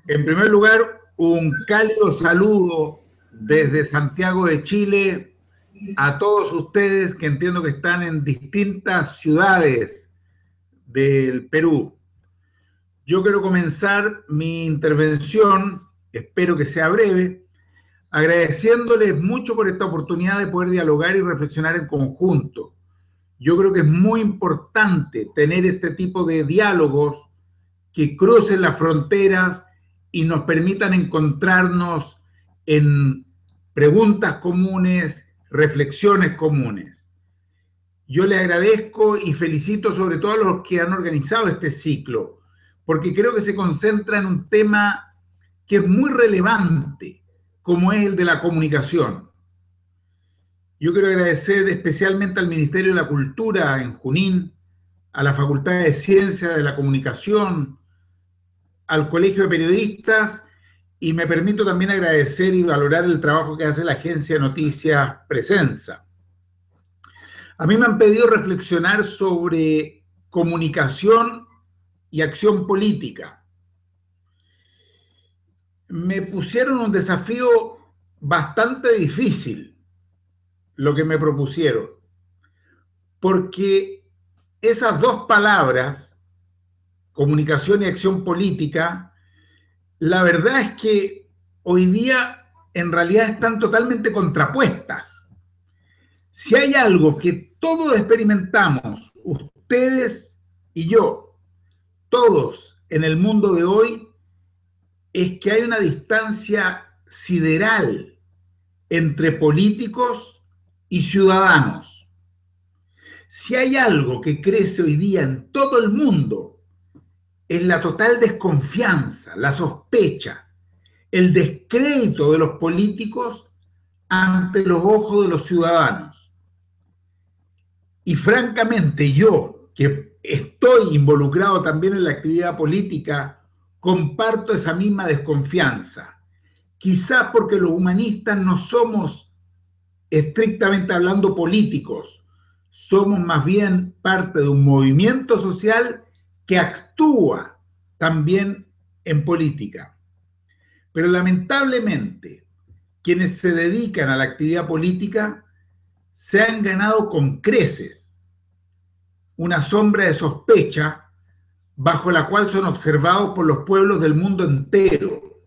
En primer lugar, un cálido saludo desde Santiago de Chile a todos ustedes que entiendo que están en distintas ciudades del Perú. Yo quiero comenzar mi intervención, espero que sea breve, agradeciéndoles mucho por esta oportunidad de poder dialogar y reflexionar en conjunto. Yo creo que es muy importante tener este tipo de diálogos que crucen las fronteras y nos permitan encontrarnos en preguntas comunes, reflexiones comunes. Yo les agradezco y felicito sobre todo a los que han organizado este ciclo, porque creo que se concentra en un tema que es muy relevante, como es el de la comunicación. Yo quiero agradecer especialmente al Ministerio de la Cultura en Junín, a la Facultad de Ciencias de la Comunicación, al Colegio de Periodistas, y me permito también agradecer y valorar el trabajo que hace la agencia de noticias Presenza. A mí me han pedido reflexionar sobre comunicación y acción política. Me pusieron un desafío bastante difícil, lo que me propusieron, porque esas dos palabras, comunicación y acción política, la verdad es que hoy día en realidad están totalmente contrapuestas. Si hay algo que todos experimentamos, ustedes y yo, todos en el mundo de hoy, es que hay una distancia sideral entre políticos y ciudadanos. Si hay algo que crece hoy día en todo el mundo, es la total desconfianza, la sospecha, el descrédito de los políticos ante los ojos de los ciudadanos. Y francamente yo, que estoy involucrado también en la actividad política, comparto esa misma desconfianza. Quizás porque los humanistas no somos estrictamente hablando políticos, somos más bien parte de un movimiento social que actúa también en política. Pero lamentablemente, quienes se dedican a la actividad política se han ganado con creces una sombra de sospecha bajo la cual son observados por los pueblos del mundo entero.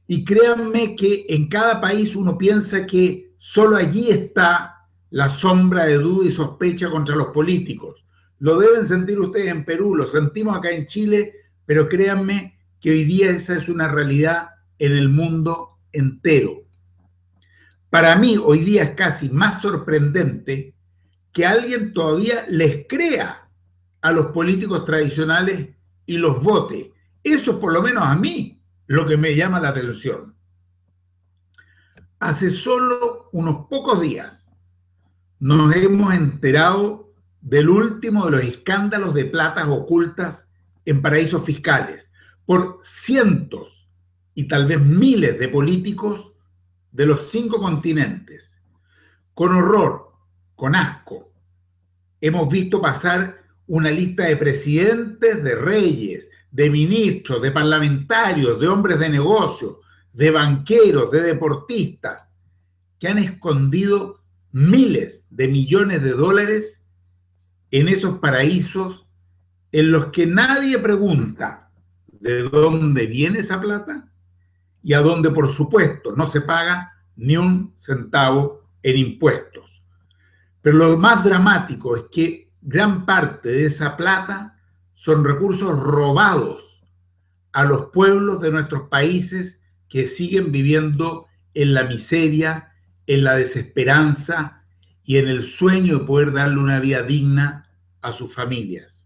Y créanme que en cada país uno piensa que solo allí está la sombra de duda y sospecha contra los políticos. Lo deben sentir ustedes en Perú, lo sentimos acá en Chile, pero créanme que hoy día esa es una realidad en el mundo entero. Para mí hoy día es casi más sorprendente que alguien todavía les crea a los políticos tradicionales y los vote. Eso por lo menos a mí lo que me llama la atención. Hace solo unos pocos días nos hemos enterado del último de los escándalos de platas ocultas en paraísos fiscales por cientos y tal vez miles de políticos de los 5 continentes. Con horror, con asco, hemos visto pasar una lista de presidentes, de reyes, de ministros, de parlamentarios, de hombres de negocios, de banqueros, de deportistas, que han escondido miles de millones de dólares en esos paraísos en los que nadie pregunta de dónde viene esa plata y a donde, por supuesto, no se paga ni un centavo en impuestos. Pero lo más dramático es que gran parte de esa plata son recursos robados a los pueblos de nuestros países que siguen viviendo en la miseria, en la desesperanza y en el sueño de poder darle una vida digna a sus familias.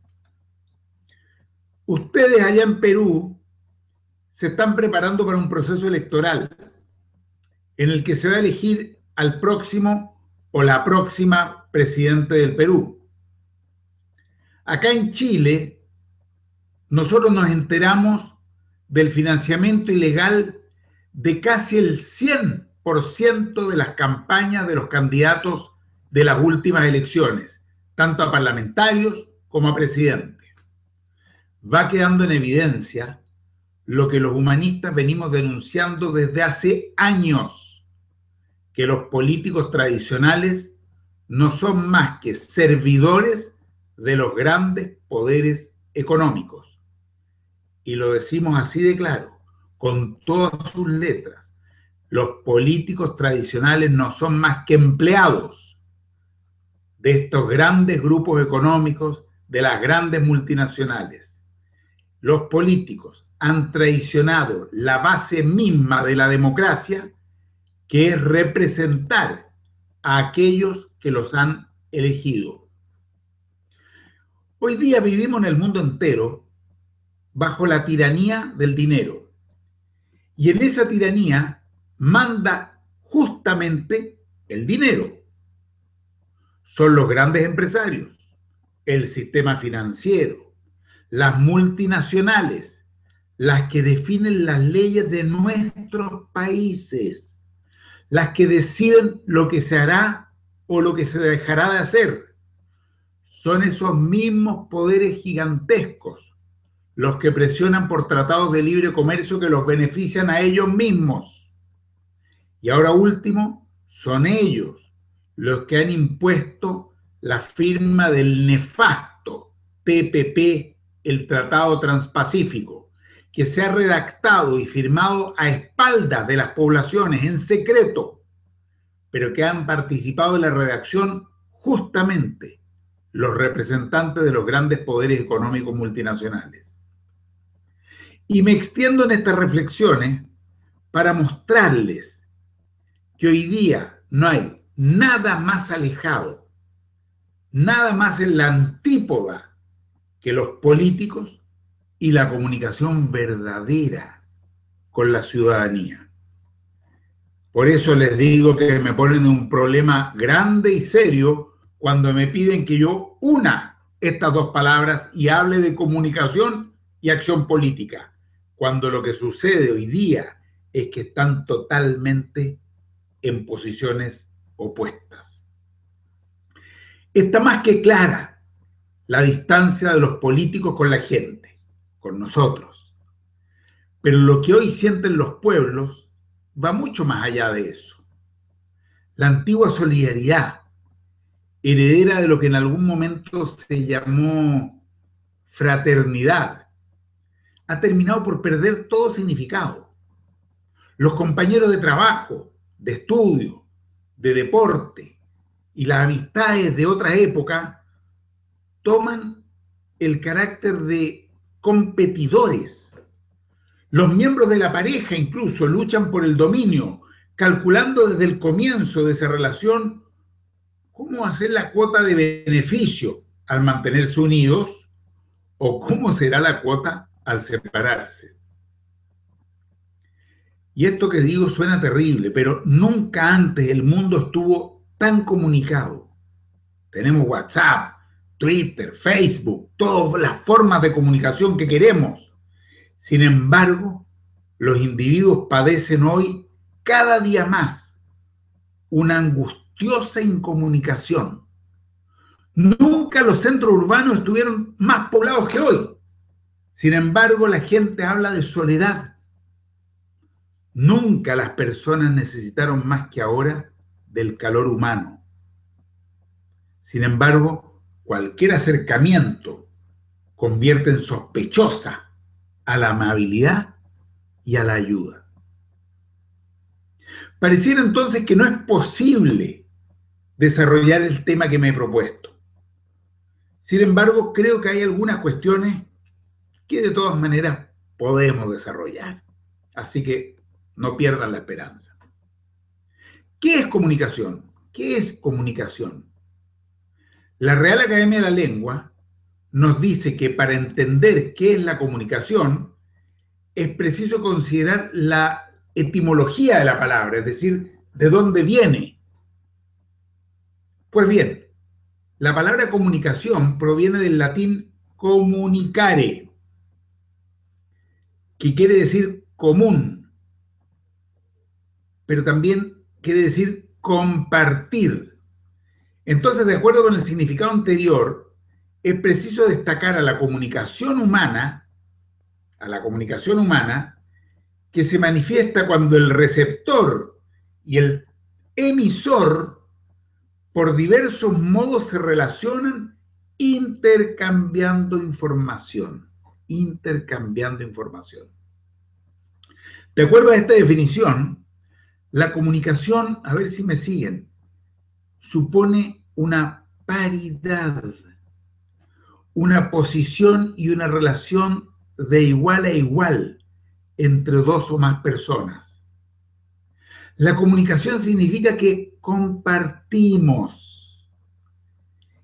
Ustedes allá en Perú se están preparando para un proceso electoral en el que se va a elegir al próximo o la próxima presidente del Perú. Acá en Chile, nosotros nos enteramos del financiamiento ilegal de casi el 100% de las campañas de los candidatos de las últimas elecciones, tanto a parlamentarios como a presidentes. Va quedando en evidencia lo que los humanistas venimos denunciando desde hace años, que los políticos tradicionales no son más que servidores de los grandes poderes económicos. Y lo decimos así de claro, con todas sus letras. Los políticos tradicionales no son más que empleados de estos grandes grupos económicos, de las grandes multinacionales. Los políticos han traicionado la base misma de la democracia, que es representar a aquellos que los han elegido. Hoy día vivimos en el mundo entero bajo la tiranía del dinero. Y en esa tiranía manda justamente el dinero. Son los grandes empresarios, el sistema financiero, las multinacionales, las que definen las leyes de nuestros países, las que deciden lo que se hará o lo que se dejará de hacer. Son esos mismos poderes gigantescos los que presionan por tratados de libre comercio que los benefician a ellos mismos. Y ahora último, son ellos los que han impuesto la firma del nefasto TPP, el Tratado Transpacífico, que se ha redactado y firmado a espaldas de las poblaciones en secreto, pero que han participado en la redacción justamente los representantes de los grandes poderes económicos multinacionales. Y me extiendo en estas reflexiones para mostrarles que hoy día no hay nada más alejado, nada más en la antípoda que los políticos y la comunicación verdadera con la ciudadanía. Por eso les digo que me ponen un problema grande y serio cuando me piden que yo una estas dos palabras y hable de comunicación y acción política, cuando lo que sucede hoy día es que están totalmente en posiciones opuestas. Está más que clara la distancia de los políticos con la gente, con nosotros. Pero lo que hoy sienten los pueblos va mucho más allá de eso. La antigua solidaridad, heredera de lo que en algún momento se llamó fraternidad, ha terminado por perder todo significado. Los compañeros de trabajo, de estudio, de deporte y las amistades de otra época toman el carácter de competidores. Los miembros de la pareja incluso luchan por el dominio, calculando desde el comienzo de esa relación cómo hacer la cuota de beneficio al mantenerse unidos o cómo será la cuota al separarse. Y esto que digo suena terrible, pero nunca antes el mundo estuvo tan comunicado. Tenemos WhatsApp, Twitter, Facebook, todas las formas de comunicación que queremos. Sin embargo, los individuos padecen hoy cada día más una angustiosa incomunicación. Nunca los centros urbanos estuvieron más poblados que hoy. Sin embargo, la gente habla de soledad. Nunca las personas necesitaron más que ahora del calor humano. Sin embargo, cualquier acercamiento convierte en sospechosa a la amabilidad y a la ayuda. Pareciera entonces que no es posible desarrollar el tema que me he propuesto. Sin embargo, creo que hay algunas cuestiones que de todas maneras podemos desarrollar. Así que no pierdan la esperanza. ¿Qué es comunicación? ¿Qué es comunicación? La Real Academia de la Lengua nos dice que para entender qué es la comunicación es preciso considerar la etimología de la palabra, es decir, de dónde viene. Pues bien, la palabra comunicación proviene del latín comunicare, que quiere decir común, pero también quiere decir compartir. Entonces, de acuerdo con el significado anterior, es preciso destacar a la comunicación humana a la comunicación humana, que se manifiesta cuando el receptor y el emisor por diversos modos se relacionan intercambiando información. Intercambiando información. De acuerdo a esta definición, la comunicación, a ver si me siguen, supone una paridad, una posición y una relación de igual a igual entre dos o más personas. La comunicación significa que compartimos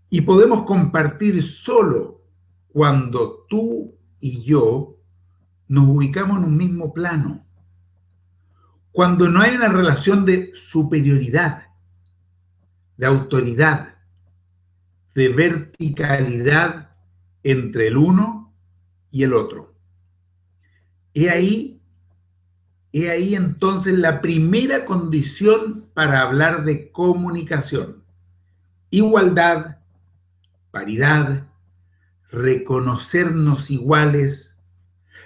y podemos compartir solo cuando tú y yo nos ubicamos en un mismo plano, cuando no hay una relación de superioridad, de autoridad, de verticalidad entre el uno y el otro. He ahí entonces la primera condición para hablar de comunicación. Igualdad, paridad, reconocernos iguales,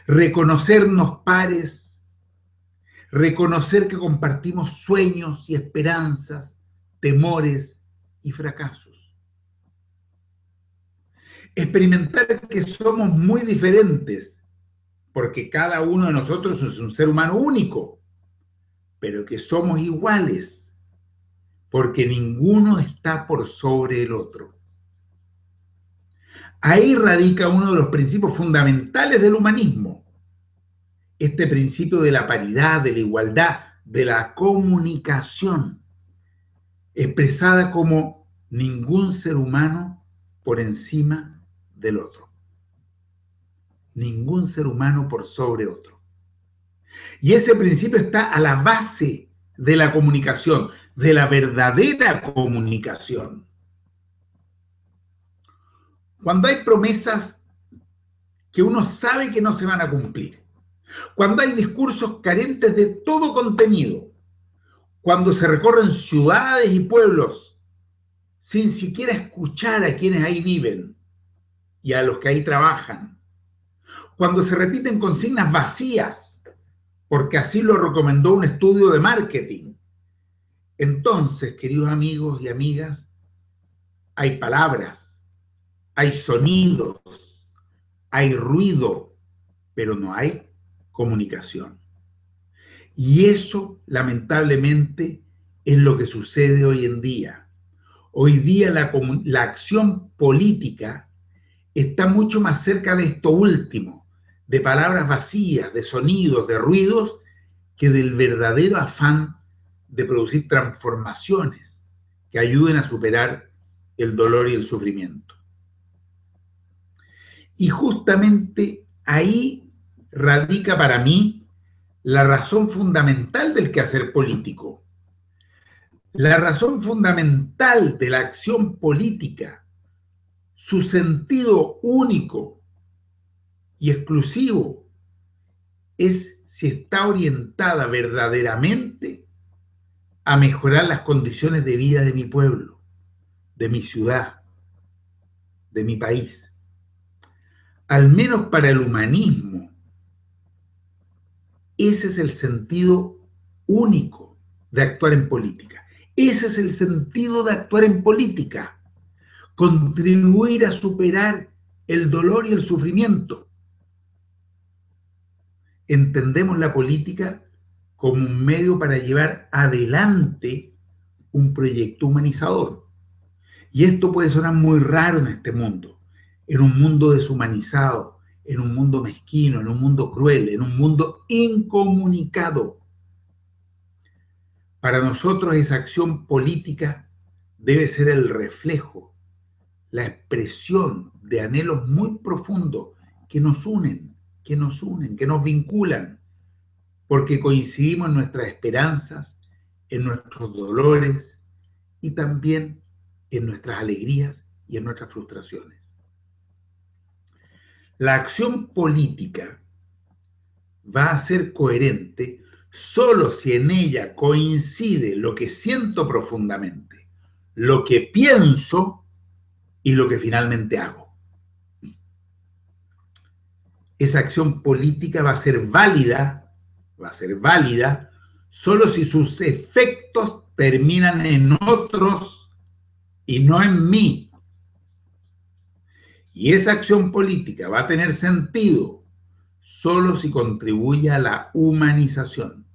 reconocernos pares, reconocer que compartimos sueños y esperanzas, temores y fracasos. Experimentar que somos muy diferentes, porque cada uno de nosotros es un ser humano único, pero que somos iguales, porque ninguno está por sobre el otro. Ahí radica uno de los principios fundamentales del humanismo, este principio de la paridad, de la igualdad, de la comunicación, expresada como ningún ser humano por encima del otro. Ningún ser humano por sobre otro. Y ese principio está a la base de la comunicación, de la verdadera comunicación. Cuando hay promesas que uno sabe que no se van a cumplir, cuando hay discursos carentes de todo contenido, cuando se recorren ciudades y pueblos sin siquiera escuchar a quienes ahí viven y a los que ahí trabajan, cuando se repiten consignas vacías, porque así lo recomendó un estudio de marketing, entonces, queridos amigos y amigas, hay palabras, hay sonidos, hay ruido, pero no hay comunicación. Y eso, lamentablemente, es lo que sucede hoy en día. Hoy día la acción política está mucho más cerca de esto último, de palabras vacías, de sonidos, de ruidos, que del verdadero afán de producir transformaciones que ayuden a superar el dolor y el sufrimiento. Y justamente ahí radica para mí la razón fundamental del quehacer político. La razón fundamental de la acción política, su sentido único y exclusivo, es si está orientada verdaderamente a mejorar las condiciones de vida de mi pueblo, de mi ciudad, de mi país. Al menos para el humanismo, ese es el sentido único de actuar en política. Ese es el sentido de actuar en política. Contribuir a superar el dolor y el sufrimiento. Entendemos la política como un medio para llevar adelante un proyecto humanizador. Y esto puede sonar muy raro en este mundo, en un mundo deshumanizado, en un mundo mezquino, en un mundo cruel, en un mundo incomunicado. Para nosotros esa acción política debe ser el reflejo, la expresión de anhelos muy profundos que nos unen, que nos vinculan, porque coincidimos en nuestras esperanzas, en nuestros dolores y también en nuestras alegrías y en nuestras frustraciones. La acción política va a ser coherente solo si en ella coincide lo que siento profundamente, lo que pienso y lo que finalmente hago. esa acción política va a ser válida, solo si sus efectos terminan en otros y no en mí. Y esa acción política va a tener sentido solo si contribuye a la humanización.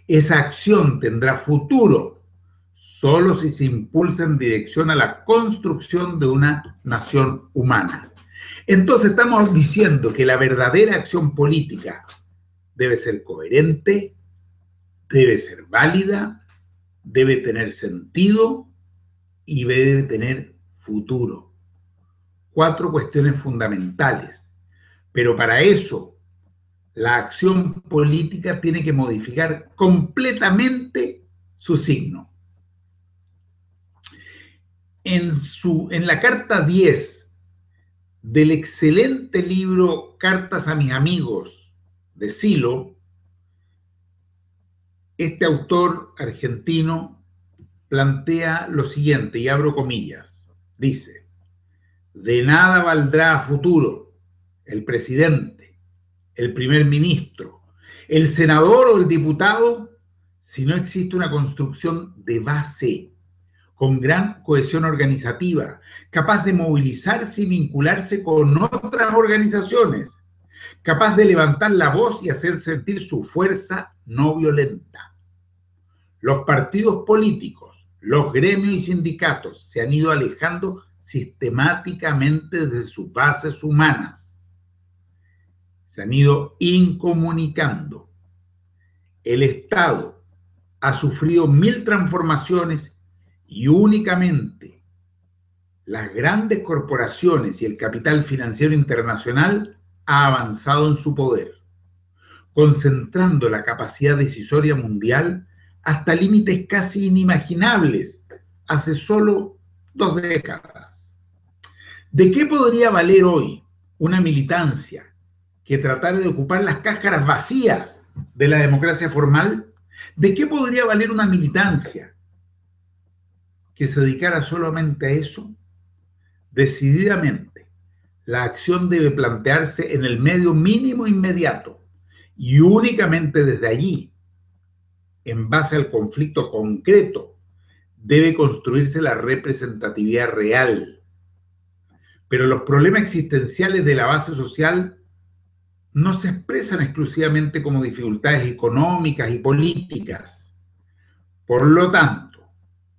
Esa acción tendrá futuro solo si se impulsa en dirección a la construcción de una nación humana. Entonces estamos diciendo que la verdadera acción política debe ser coherente, debe ser válida, debe tener sentido y debe tener futuro. 4 cuestiones fundamentales. Pero para eso, la acción política tiene que modificar completamente su signo. En la carta 10 del excelente libro Cartas a mis amigos de Silo, este autor argentino plantea lo siguiente, y abro comillas, dice: de nada valdrá a futuro el presidente, el primer ministro, el senador o el diputado si no existe una construcción de base con gran cohesión organizativa, capaz de movilizarse y vincularse con otras organizaciones, capaz de levantar la voz y hacer sentir su fuerza no violenta. Los partidos políticos, los gremios y sindicatos se han ido alejando sistemáticamente de sus bases humanas. Se han ido incomunicando. El Estado ha sufrido 1000 transformaciones y únicamente las grandes corporaciones y el capital financiero internacional ha avanzado en su poder, concentrando la capacidad decisoria mundial hasta límites casi inimaginables hace solo 2 décadas. ¿De qué podría valer hoy una militancia que tratara de ocupar las cáscaras vacías de la democracia formal? ¿De qué podría valer una militancia que se dedicara solamente a eso? Decididamente, la acción debe plantearse en el medio mínimo inmediato y únicamente desde allí, en base al conflicto concreto, debe construirse la representatividad real. Pero los problemas existenciales de la base social no se expresan exclusivamente como dificultades económicas y políticas. Por lo tanto,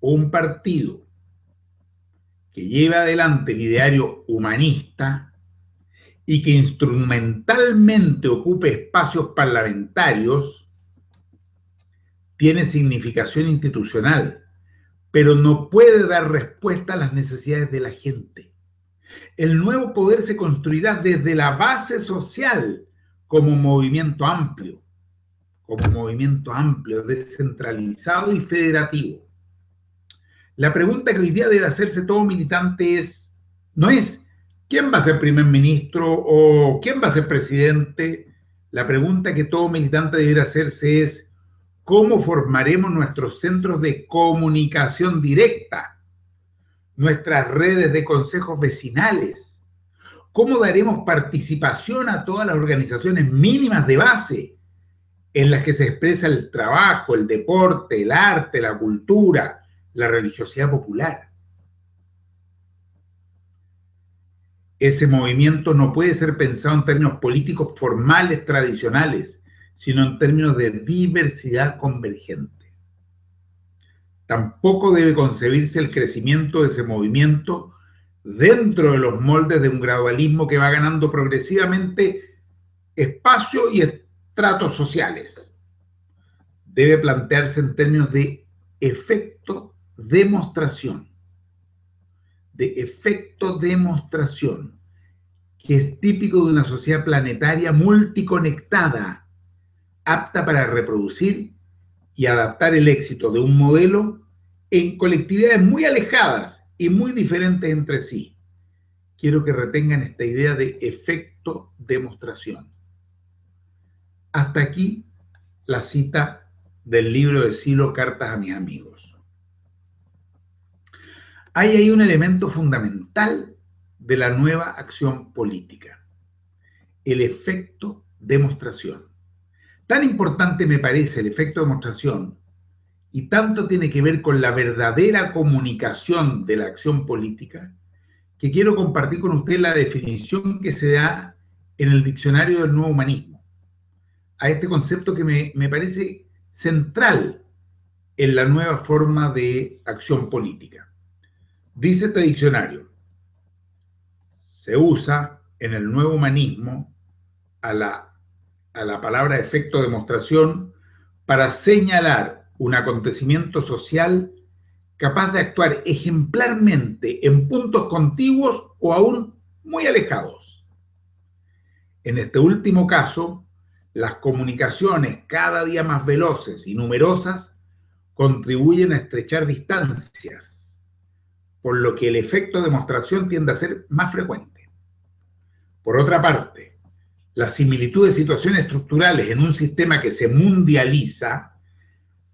un partido que lleve adelante el ideario humanista y que instrumentalmente ocupe espacios parlamentarios tiene significación institucional, pero no puede dar respuesta a las necesidades de la gente. El nuevo poder se construirá desde la base social como movimiento amplio, descentralizado y federativo. La pregunta que hoy día debe hacerse todo militante no es quién va a ser primer ministro o quién va a ser presidente. La pregunta que todo militante debe hacerse es cómo formaremos nuestros centros de comunicación directa, nuestras redes de consejos vecinales, cómo daremos participación a todas las organizaciones mínimas de base en las que se expresa el trabajo, el deporte, el arte, la cultura, la religiosidad popular. Ese movimiento no puede ser pensado en términos políticos formales tradicionales, sino en términos de diversidad convergente. Tampoco debe concebirse el crecimiento de ese movimiento dentro de los moldes de un gradualismo que va ganando progresivamente espacio y estratos sociales. Debe plantearse en términos de efecto demostración, que es típico de una sociedad planetaria multiconectada, apta para reproducir y adaptar el éxito de un modelo en colectividades muy alejadas y muy diferentes entre sí. Quiero que retengan esta idea de efecto demostración. Hasta aquí la cita del libro de Silo, Cartas a mis amigos. Hay ahí un elemento fundamental de la nueva acción política. el efecto demostración. Tan importante me parece el efecto demostración y tanto tiene que ver con la verdadera comunicación de la acción política, que quiero compartir con usted la definición que se da en el diccionario del Nuevo Humanismo, a este concepto que me parece central en la nueva forma de acción política. Dice este diccionario: se usa en el Nuevo Humanismo a la palabra efecto demostración para señalar un acontecimiento social capaz de actuar ejemplarmente en puntos contiguos o aún muy alejados. En este último caso, las comunicaciones cada día más veloces y numerosas contribuyen a estrechar distancias, por lo que el efecto demostración tiende a ser más frecuente. Por otra parte, la similitud de situaciones estructurales en un sistema que se mundializa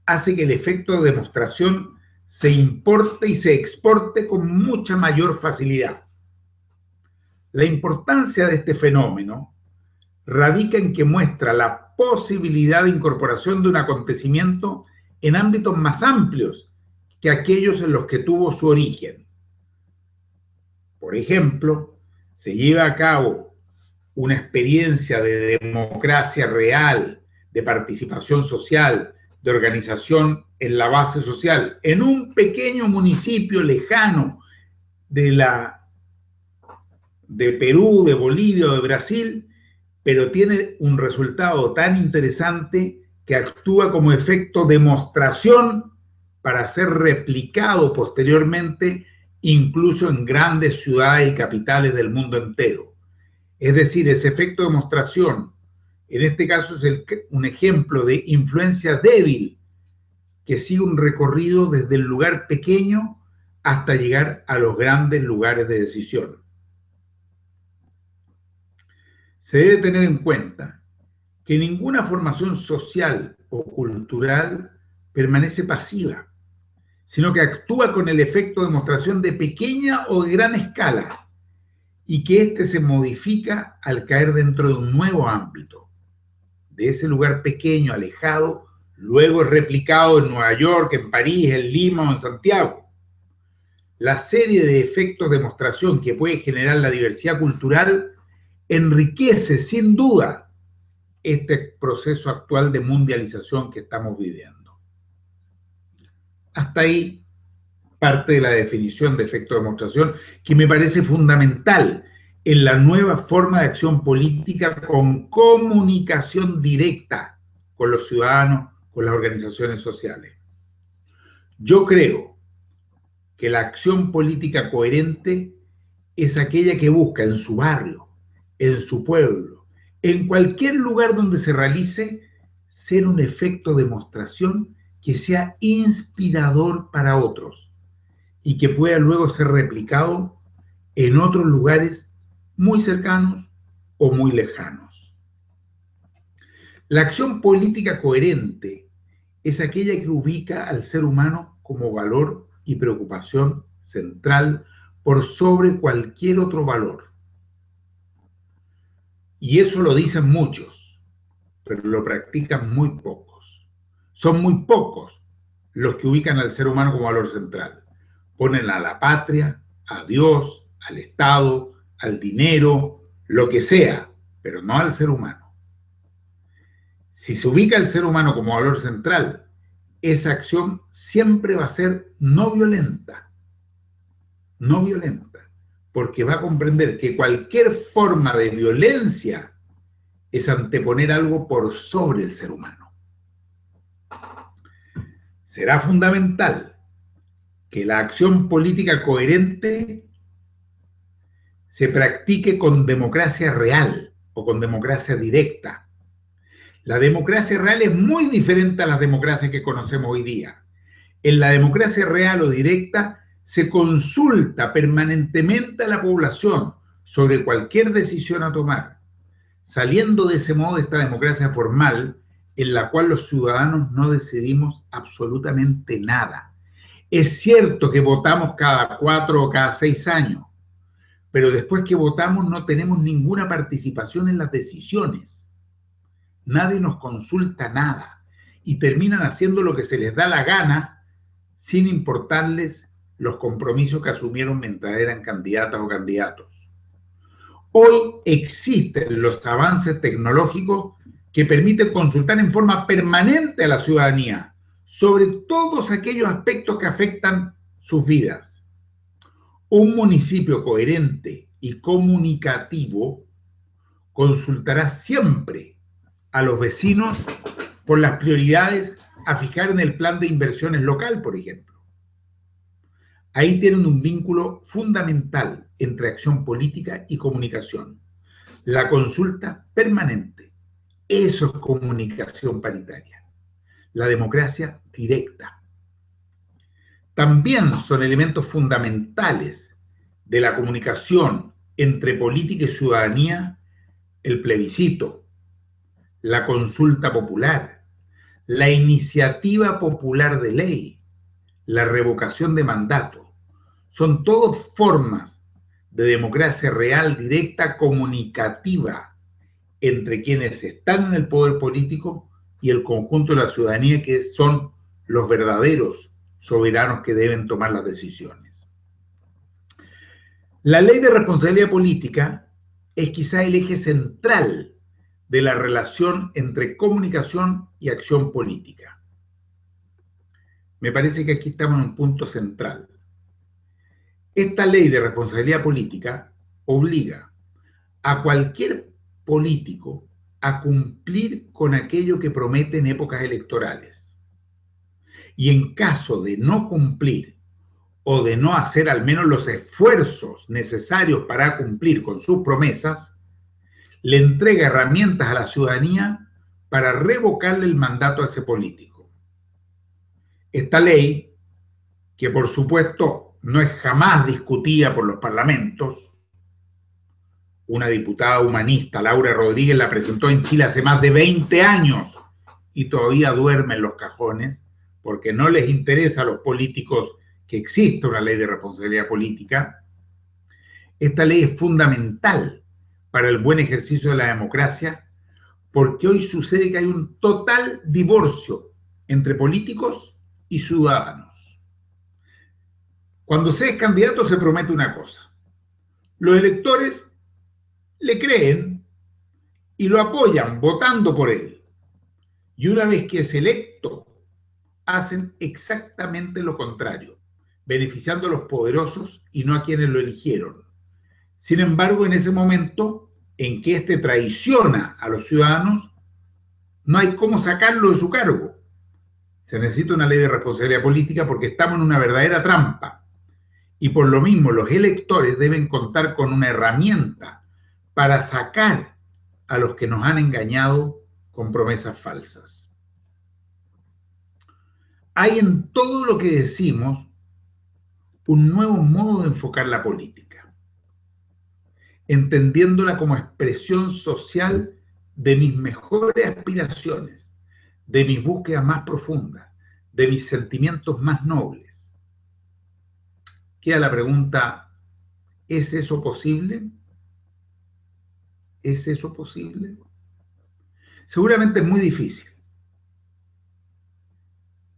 hace que el efecto de demostración se importe y se exporte con mucha mayor facilidad. La importancia de este fenómeno radica en que muestra la posibilidad de incorporación de un acontecimiento en ámbitos más amplios que aquellos en los que tuvo su origen. Por ejemplo, se lleva a cabo una experiencia de democracia real, de participación social, de organización en la base social, en un pequeño municipio lejano de Perú, de Bolivia o de Brasil, pero tiene un resultado tan interesante que actúa como efecto demostración para ser replicado posteriormente incluso en grandes ciudades y capitales del mundo entero. Es decir, ese efecto demostración, en este caso es un ejemplo de influencia débil que sigue un recorrido desde el lugar pequeño hasta llegar a los grandes lugares de decisión. Se debe tener en cuenta que ninguna formación social o cultural permanece pasiva, sino que actúa con el efecto de demostración de pequeña o de gran escala, y que éste se modifica al caer dentro de un nuevo ámbito. De ese lugar pequeño, alejado, luego es replicado en Nueva York, en París, en Lima o en Santiago. La serie de efectos de demostración que puede generar la diversidad cultural enriquece sin duda este proceso actual de mundialización que estamos viviendo. Hasta ahí parte de la definición de efecto de demostración, que me parece fundamental en la nueva forma de acción política con comunicación directa con los ciudadanos, con las organizaciones sociales. Yo creo que la acción política coherente es aquella que busca en su barrio, en su pueblo, en cualquier lugar donde se realice, ser un efecto de demostración que sea inspirador para otros y que pueda luego ser replicado en otros lugares muy cercanos o muy lejanos. La acción política coherente es aquella que ubica al ser humano como valor y preocupación central por sobre cualquier otro valor. Y eso lo dicen muchos, pero lo practican muy pocos. Son muy pocos los que ubican al ser humano como valor central. Ponen a la patria, a Dios, al Estado, al dinero, lo que sea, pero no al ser humano. Si se ubica al ser humano como valor central, esa acción siempre va a ser no violenta, porque va a comprender que cualquier forma de violencia es anteponer algo por sobre el ser humano. Será fundamental que la acción política coherente se practique con democracia real o con democracia directa. La democracia real es muy diferente a las democracias que conocemos hoy día. En la democracia real o directa se consulta permanentemente a la población sobre cualquier decisión a tomar, saliendo de ese modo de esta democracia formal en la cual los ciudadanos no decidimos absolutamente nada. Es cierto que votamos cada 4 o cada 6 años, pero después que votamos no tenemos ninguna participación en las decisiones. Nadie nos consulta nada y terminan haciendo lo que se les da la gana sin importarles los compromisos que asumieron mientras eran candidatas o candidatos. Hoy existen los avances tecnológicos que permiten consultar en forma permanente a la ciudadanía sobre todos aquellos aspectos que afectan sus vidas. Un municipio coherente y comunicativo consultará siempre a los vecinos por las prioridades a fijar en el plan de inversiones local, por ejemplo. Ahí tienen un vínculo fundamental entre acción política y comunicación. La consulta permanente. Eso es comunicación paritaria. La democracia directa. También son elementos fundamentales de la comunicación entre política y ciudadanía el plebiscito, la consulta popular, la iniciativa popular de ley, la revocación de mandato. Son todas formas de democracia real, directa, comunicativa entre quienes están en el poder político y el conjunto de la ciudadanía, que son los verdaderos soberanos que deben tomar las decisiones. La ley de responsabilidad política es quizá el eje central de la relación entre comunicación y acción política. Me parece que aquí estamos en un punto central. Esta ley de responsabilidad política obliga a cualquier político a cumplir con aquello que promete en épocas electorales. Y en caso de no cumplir o de no hacer al menos los esfuerzos necesarios para cumplir con sus promesas, le entrega herramientas a la ciudadanía para revocarle el mandato a ese político. Esta ley, que por supuesto no es jamás discutida por los parlamentos, una diputada humanista, Laura Rodríguez, la presentó en Chile hace más de 20 años y todavía duerme en los cajones porque no les interesa a los políticos que exista una ley de responsabilidad política. Esta ley es fundamental para el buen ejercicio de la democracia porque hoy sucede que hay un total divorcio entre políticos y ciudadanos. Cuando se es candidato se promete una cosa. Los electores le creen y lo apoyan votando por él. Y una vez que es electo, hacen exactamente lo contrario, beneficiando a los poderosos y no a quienes lo eligieron. Sin embargo, en ese momento en que éste traiciona a los ciudadanos, no hay cómo sacarlo de su cargo. Se necesita una ley de responsabilidad política porque estamos en una verdadera trampa. Y por lo mismo, los electores deben contar con una herramienta para sacar a los que nos han engañado con promesas falsas. Hay en todo lo que decimos un nuevo modo de enfocar la política, entendiéndola como expresión social de mis mejores aspiraciones, de mis búsquedas más profundas, de mis sentimientos más nobles. Queda la pregunta, ¿es eso posible? ¿Es eso posible? Seguramente es muy difícil.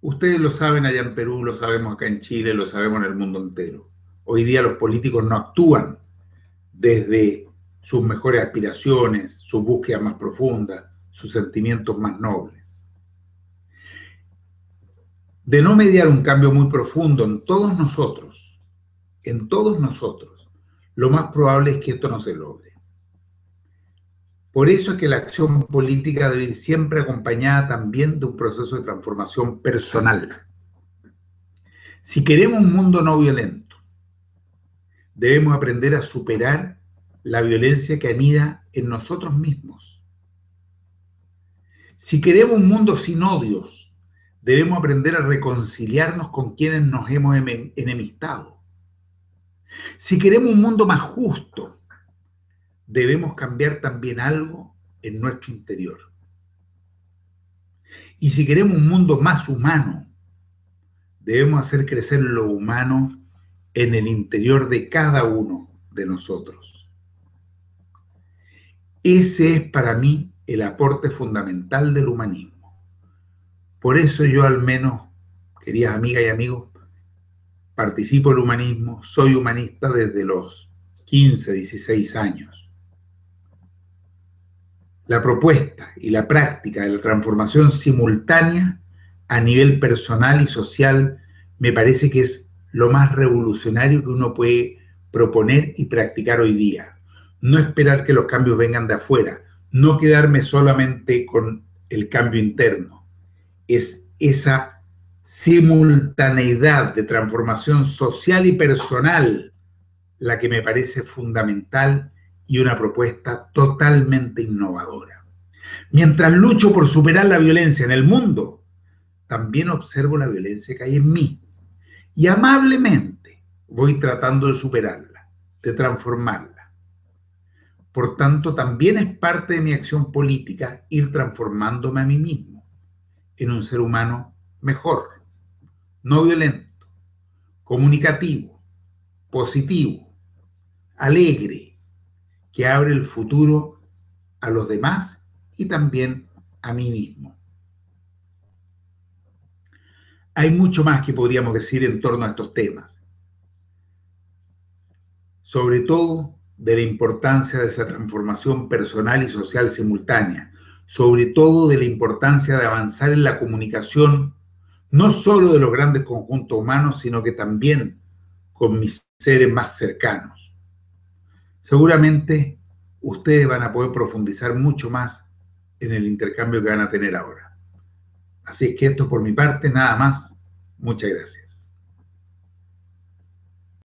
Ustedes lo saben allá en Perú, lo sabemos acá en Chile, lo sabemos en el mundo entero. Hoy día los políticos no actúan desde sus mejores aspiraciones, sus búsquedas más profundas, sus sentimientos más nobles. De no mediar un cambio muy profundo en todos nosotros, lo más probable es que esto no se logre. Por eso es que la acción política debe ir siempre acompañada también de un proceso de transformación personal. Si queremos un mundo no violento, debemos aprender a superar la violencia que anida en nosotros mismos. Si queremos un mundo sin odios, debemos aprender a reconciliarnos con quienes nos hemos enemistado. Si queremos un mundo más justo, debemos cambiar también algo en nuestro interior. Y si queremos un mundo más humano, debemos hacer crecer lo humano en el interior de cada uno de nosotros. Ese es para mí el aporte fundamental del humanismo. Por eso yo al menos, queridas amigas y amigos, participo del humanismo, soy humanista desde los 15, 16 años. La propuesta y la práctica de la transformación simultánea a nivel personal y social me parece que es lo más revolucionario que uno puede proponer y practicar hoy día. No esperar que los cambios vengan de afuera, no quedarme solamente con el cambio interno. Es esa simultaneidad de transformación social y personal la que me parece fundamental y una propuesta totalmente innovadora. Mientras lucho por superar la violencia en el mundo, también observo la violencia que hay en mí y amablemente voy tratando de superarla, de transformarla. Por tanto, también es parte de mi acción política ir transformándome a mí mismo en un ser humano mejor, no violento, comunicativo, positivo, alegre, que abre el futuro a los demás y también a mí mismo. Hay mucho más que podríamos decir en torno a estos temas, sobre todo de la importancia de esa transformación personal y social simultánea, sobre todo de la importancia de avanzar en la comunicación, no solo de los grandes conjuntos humanos, sino que también con mis seres más cercanos. Seguramente ustedes van a poder profundizar mucho más en el intercambio que van a tener ahora. Así es que esto por mi parte, nada más. Muchas gracias.